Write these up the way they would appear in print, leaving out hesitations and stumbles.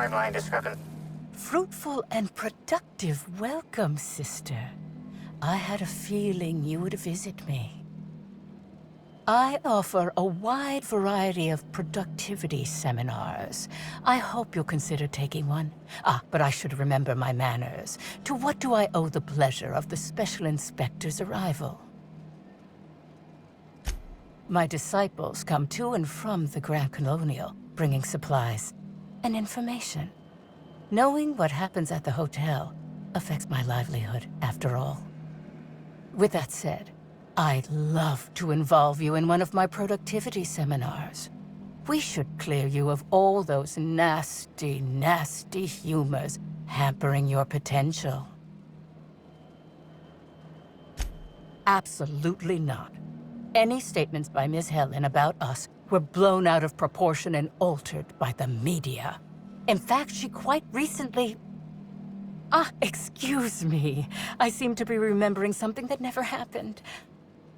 timeline discrepancy. Fruitful and productive welcome, sister. I had a feeling you would visit me. I offer a wide variety of productivity seminars. I hope you'll consider taking one. But I should remember my manners. To what do I owe the pleasure of the Special Inspector's arrival? My disciples come to and from the Grand Colonial, bringing supplies and information. Knowing what happens at the hotel affects my livelihood, after all. With that said, I'd love to involve you in one of my productivity seminars. We should clear you of all those nasty, nasty humors hampering your potential. Absolutely not. Any statements by Ms. Helen about us were blown out of proportion and altered by the media. In fact, she quite recently... excuse me. I seem to be remembering something that never happened.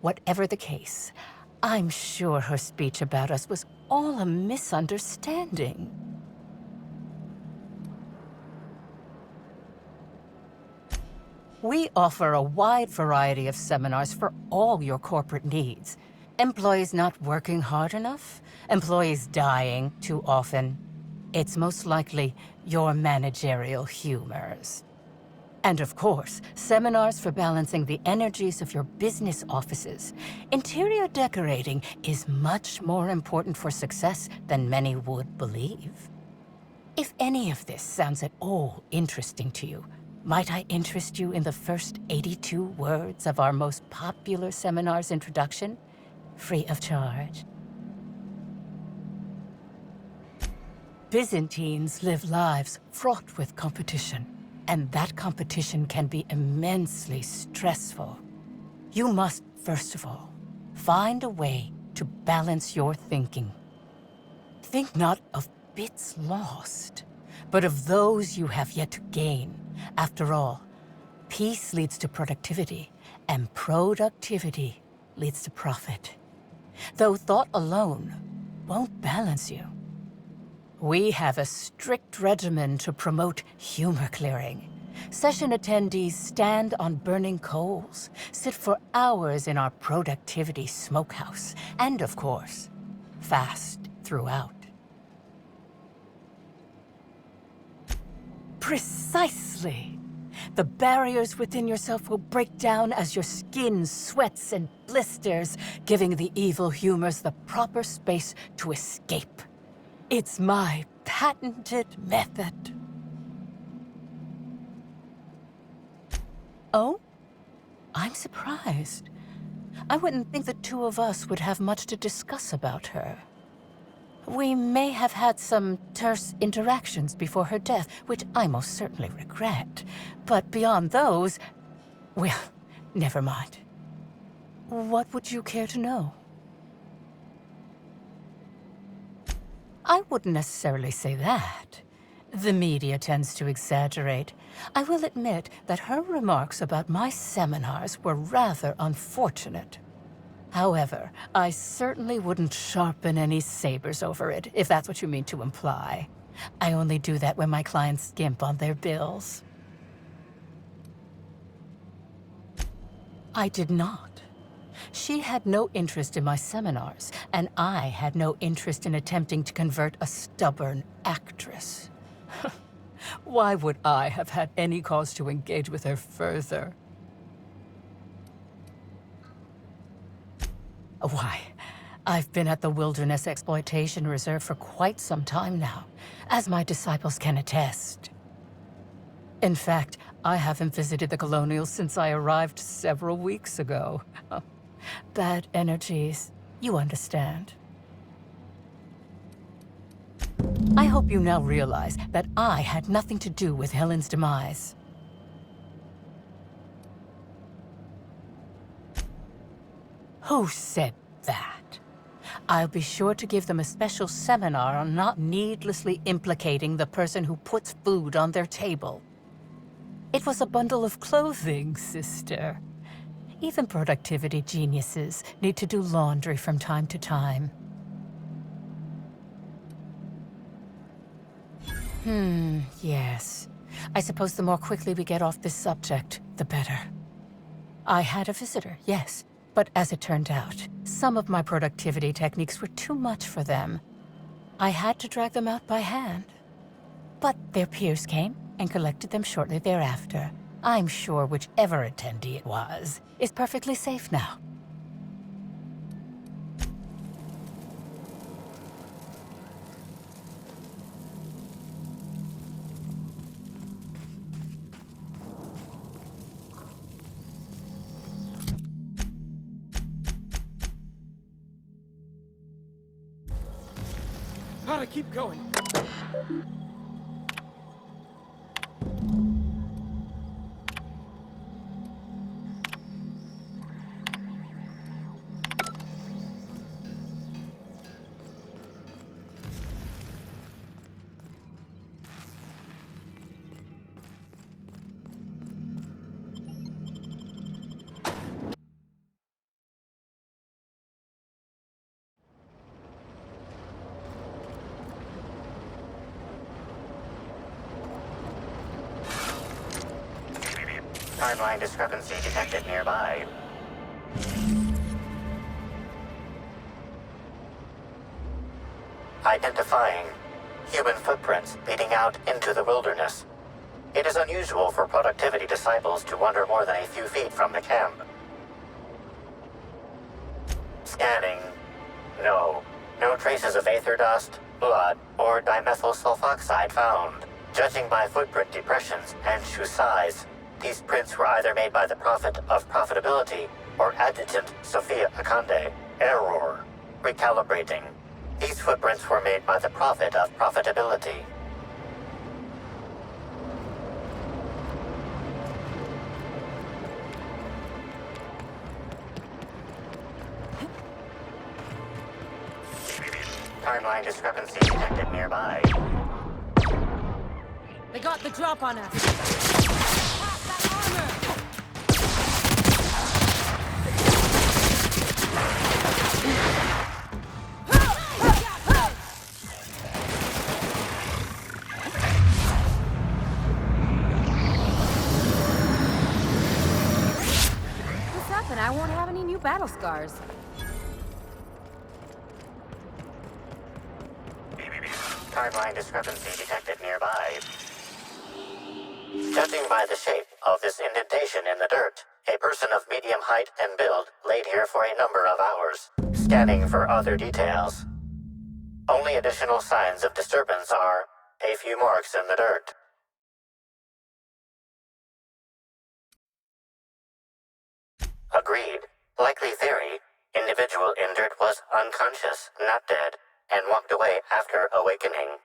Whatever the case, I'm sure her speech about us was all a misunderstanding. We offer a wide variety of seminars for all your corporate needs. Employees not working hard enough? Employees dying too often? It's most likely your managerial humors. And of course, seminars for balancing the energies of your business offices. Interior decorating is much more important for success than many would believe. If any of this sounds at all interesting to you, might I interest you in the first 82 words of our most popular seminar's introduction, free of charge? Byzantines live lives fraught with competition. And that competition can be immensely stressful. You must, first of all, find a way to balance your thinking. Think not of bits lost, but of those you have yet to gain. After all, peace leads to productivity, and productivity leads to profit. Though thought alone won't balance you. We have a strict regimen to promote humor clearing. Session attendees stand on burning coals, sit for hours in our productivity smokehouse, and of course, fast throughout. Precisely! The barriers within yourself will break down as your skin sweats and blisters, giving the evil humors the proper space to escape. It's my patented method. Oh? I'm surprised. I wouldn't think the two of us would have much to discuss about her. We may have had some terse interactions before her death, which I most certainly regret. But beyond those, well, never mind. What would you care to know? I wouldn't necessarily say that. The media tends to exaggerate. I will admit that her remarks about my seminars were rather unfortunate. However, I certainly wouldn't sharpen any sabers over it, if that's what you mean to imply. I only do that when my clients skimp on their bills. I did not. She had no interest in my seminars, and I had no interest in attempting to convert a stubborn actress. Why would I have had any cause to engage with her further? Why, I've been at the Wilderness Exploitation Reserve for quite some time now, as my disciples can attest. In fact, I haven't visited the Colonial since I arrived several weeks ago. Bad energies, you understand. I hope you now realize that I had nothing to do with Helen's demise. Who said that? I'll be sure to give them a special seminar on not needlessly implicating the person who puts food on their table. It was a bundle of clothing, sister. Even productivity geniuses need to do laundry from time to time. Yes. I suppose the more quickly we get off this subject, the better. I had a visitor, yes. But as it turned out, some of my productivity techniques were too much for them. I had to drag them out by hand. But their peers came and collected them shortly thereafter. I'm sure whichever attendee it was is perfectly safe now. Gotta keep going. Timeline discrepancy detected nearby. Identifying human footprints leading out into the wilderness. It is unusual for productivity disciples to wander more than a few feet from the camp. Scanning. No. No traces of aether dust, blood, or dimethyl sulfoxide found. Judging by footprint depressions and shoe size, these prints were either made by the Prophet of Profitability or Adjutant Sophia Akande. Error. Recalibrating. These footprints were made by the Prophet of Profitability. Timeline discrepancy detected nearby. They got the drop on us. Pop that armor! What's happened? I won't have any new battle scars. Timeline discrepancy detected nearby. Judging by the shape of this indentation in the dirt, a person of medium height and build laid here for a number of hours. Scanning for other details. Only additional signs of disturbance are a few marks in the dirt. Agreed. Likely theory. Individual injured was unconscious, not dead, and walked away after awakening.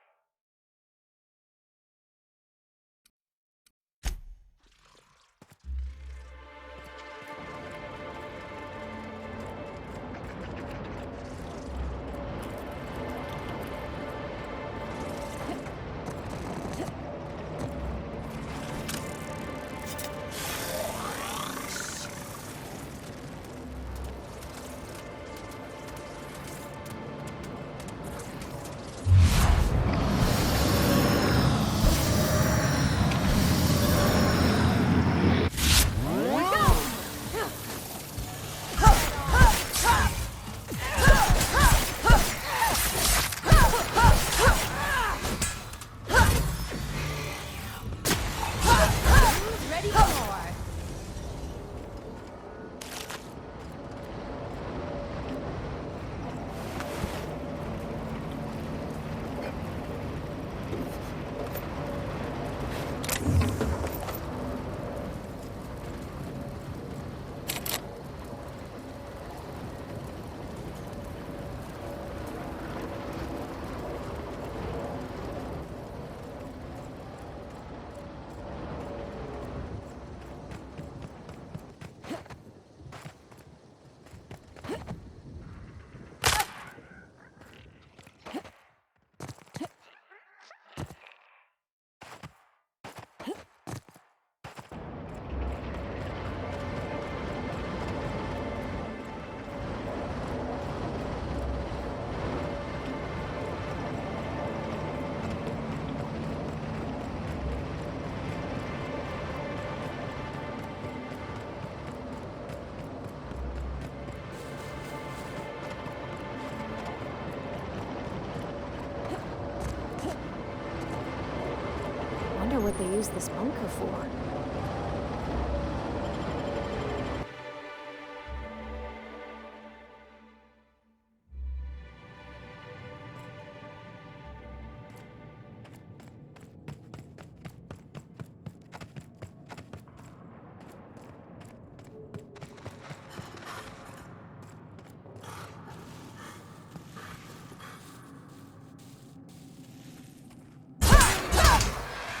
they use this bunker for.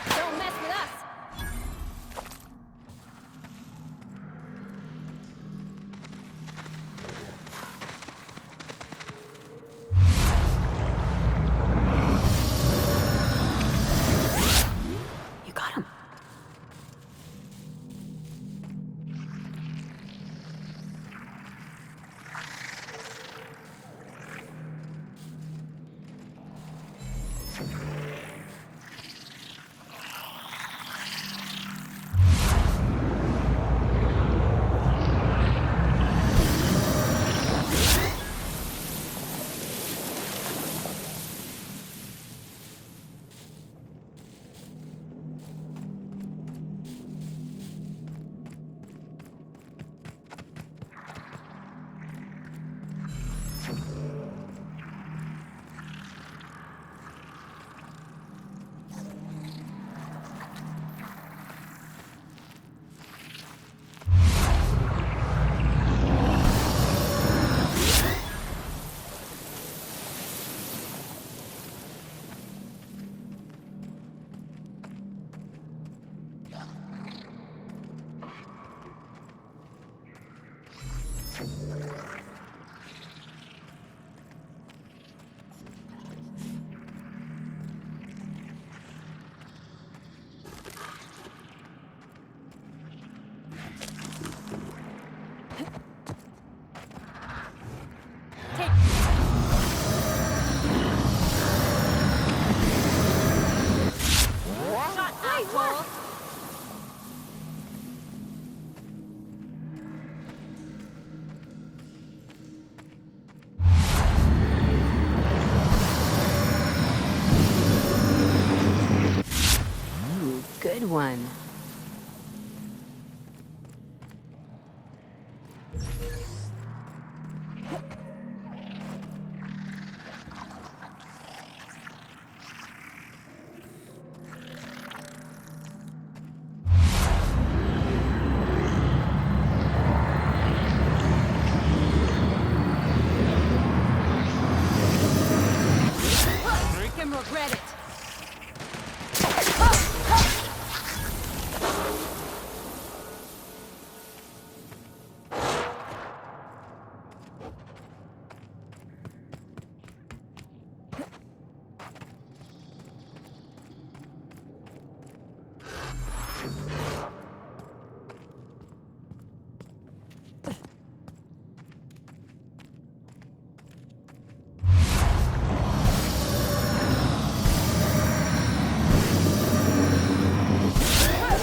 Don't mess with us! You got him. Shot, asshole! Ooh, good one. Freaking regret it!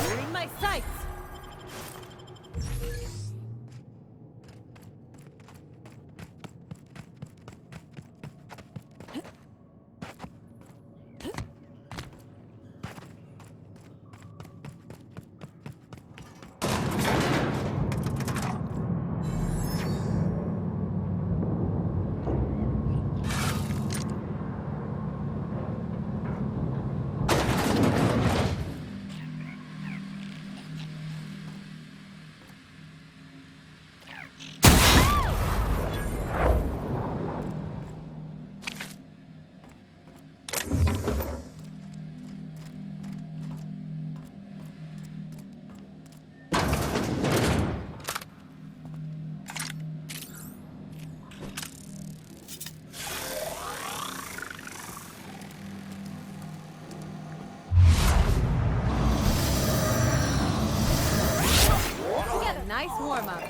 Reading my sights! Nice warm-up.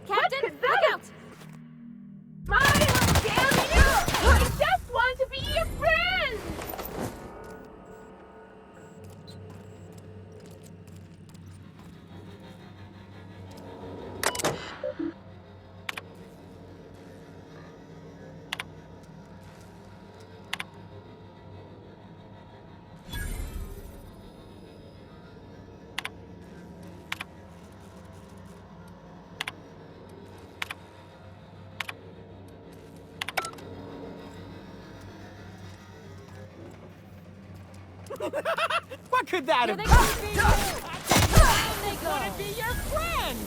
Captain What could that Here have they go. There they go. wanna be your friend?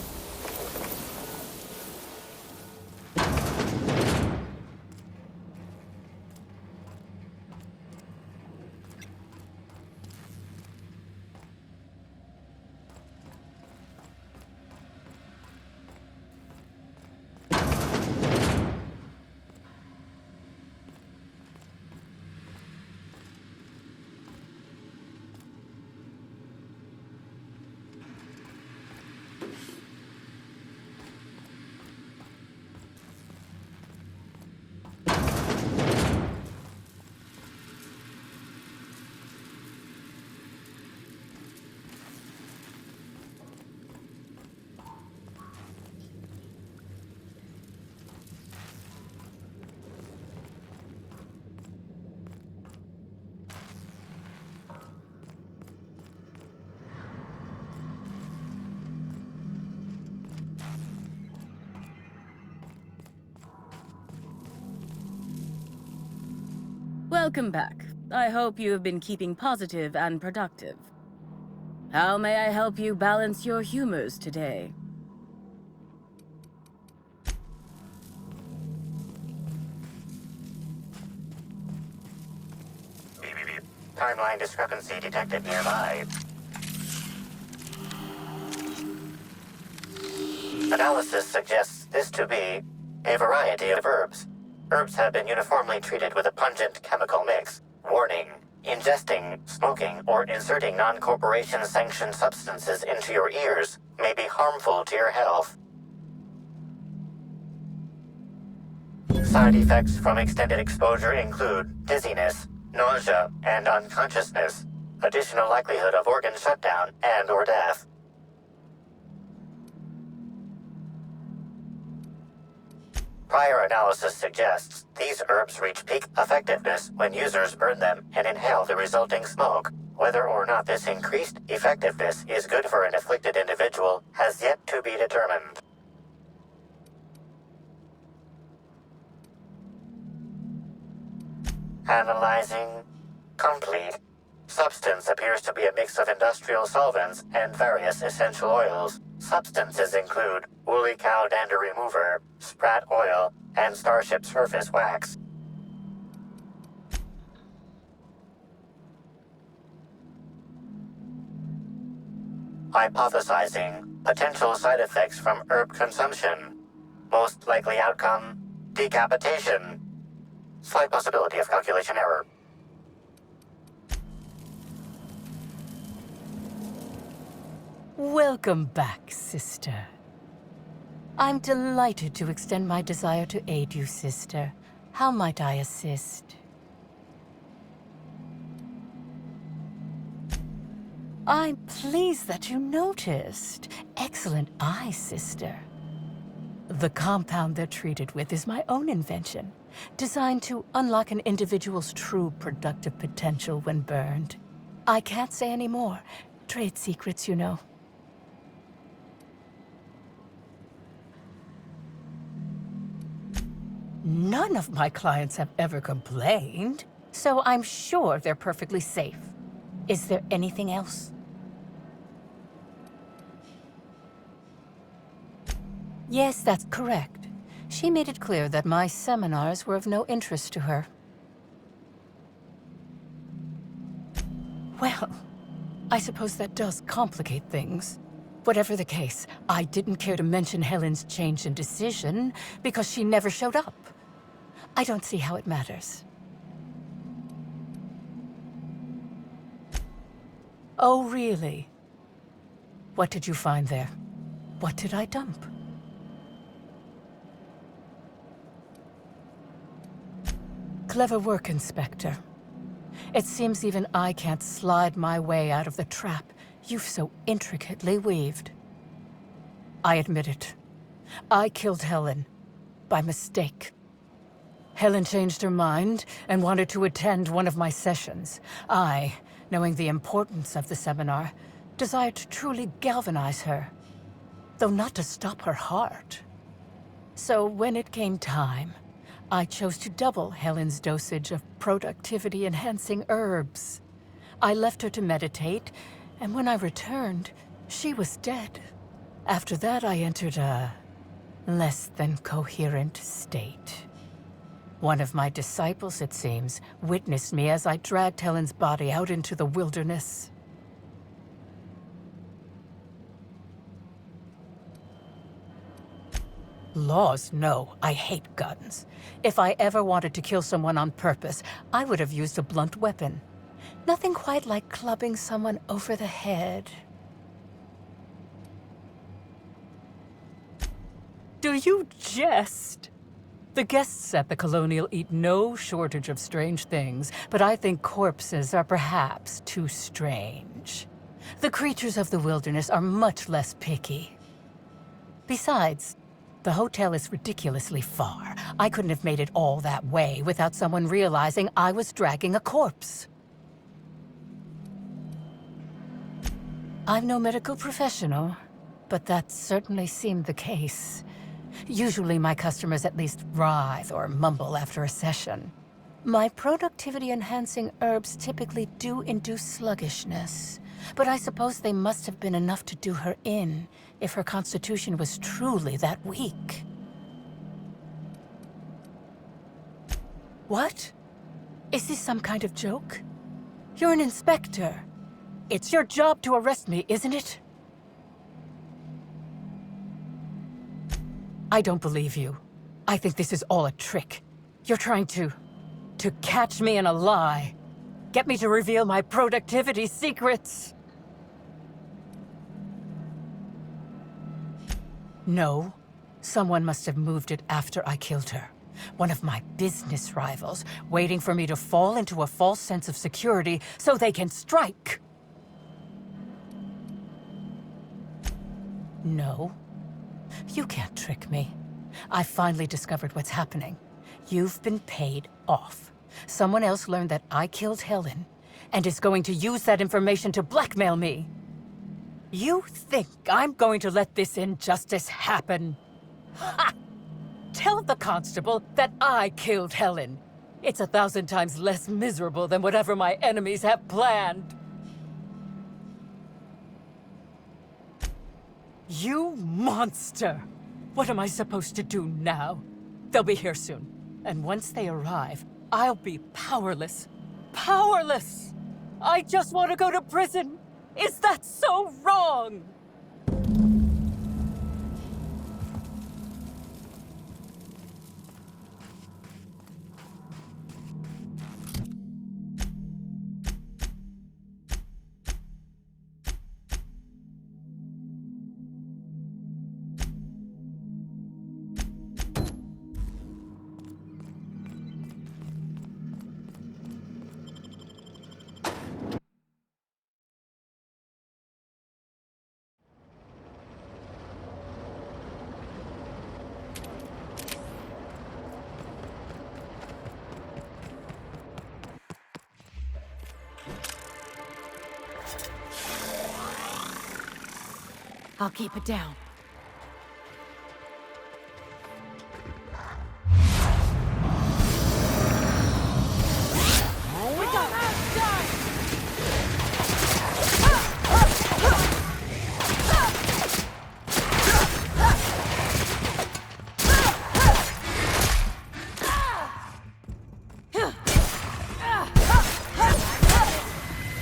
Welcome back. I hope you have been keeping positive and productive. How may I help you balance your humors today? Timeline discrepancy detected nearby. Analysis suggests this to be a variety of herbs. Herbs have been uniformly treated with a pungent chemical mix. Warning: ingesting, smoking, or inserting non-corporation sanctioned substances into your ears may be harmful to your health. Side effects from extended exposure include dizziness, nausea, and unconsciousness. Additional likelihood of organ shutdown and/or death. Prior analysis suggests these herbs reach peak effectiveness when users burn them and inhale the resulting smoke. Whether or not this increased effectiveness is good for an afflicted individual has yet to be determined. Analyzing. Complete. Substance appears to be a mix of industrial solvents and various essential oils. Substances include woolly cow dander remover, sprat oil, and starship surface wax. Hypothesizing potential side effects from herb consumption. Most likely outcome, decapitation. Slight possibility of calculation error. Welcome back, sister. I'm delighted to extend my desire to aid you, sister. How might I assist? I'm pleased that you noticed. Excellent eye, sister. The compound they're treated with is my own invention, designed to unlock an individual's true productive potential when burned. I can't say any more. Trade secrets, you know. None of my clients have ever complained, so I'm sure they're perfectly safe. Is there anything else? Yes, that's correct. She made it clear that my seminars were of no interest to her. Well, I suppose that does complicate things. Whatever the case, I didn't care to mention Helen's change in decision because she never showed up. I don't see how it matters. Oh, really? What did you find there? What did I dump? Clever work, Inspector. It seems even I can't slide my way out of the trap you've so intricately weaved. I admit it. I killed Helen. By mistake. Helen changed her mind and wanted to attend one of my sessions. I, knowing the importance of the seminar, desired to truly galvanize her, though not to stop her heart. So when it came time, I chose to double Helen's dosage of productivity-enhancing herbs. I left her to meditate, and when I returned, she was dead. After that, I entered a less than coherent state. One of my disciples, it seems, witnessed me as I dragged Helen's body out into the wilderness. Laws, no. I hate guns. If I ever wanted to kill someone on purpose, I would have used a blunt weapon. Nothing quite like clubbing someone over the head. Do you jest? The guests at the Colonial eat no shortage of strange things, but I think corpses are perhaps too strange. The creatures of the wilderness are much less picky. Besides, the hotel is ridiculously far. I couldn't have made it all that way without someone realizing I was dragging a corpse. I'm no medical professional, but that certainly seemed the case. Usually my customers at least writhe or mumble after a session. My productivity-enhancing herbs typically do induce sluggishness, but I suppose they must have been enough to do her in if her constitution was truly that weak. What? Is this some kind of joke? You're an inspector. It's your job to arrest me, isn't it? I don't believe you. I think this is all a trick. You're trying to catch me in a lie. Get me to reveal my productivity secrets. No. Someone must have moved it after I killed her. One of my business rivals, waiting for me to fall into a false sense of security so they can strike. No. You can't trick me. I finally discovered what's happening. You've been paid off. Someone else learned that I killed Helen, and is going to use that information to blackmail me. You think I'm going to let this injustice happen? Ha! Tell the constable that I killed Helen. It's 1,000 times less miserable than whatever my enemies have planned. You monster! What am I supposed to do now? They'll be here soon. And once they arrive, I'll be powerless. Powerless! I just want to go to prison! Is that so wrong? I'll keep it down.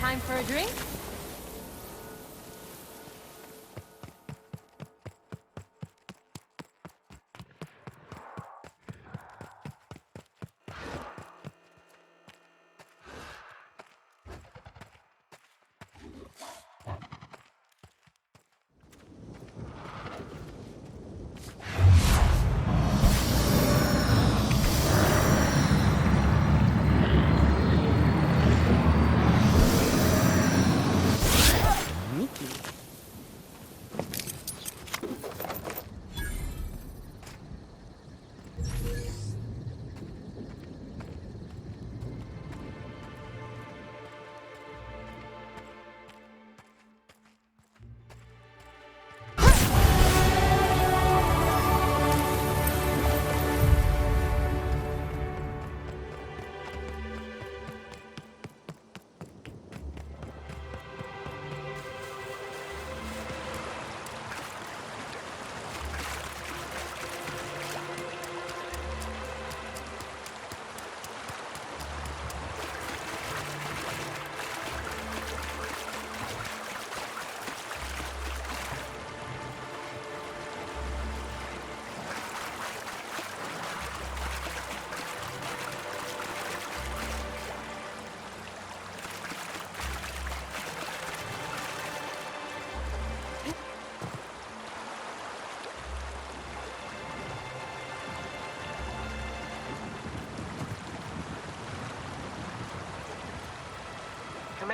Time for a drink?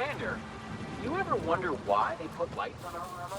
Commander, you ever wonder why they put lights on our armor?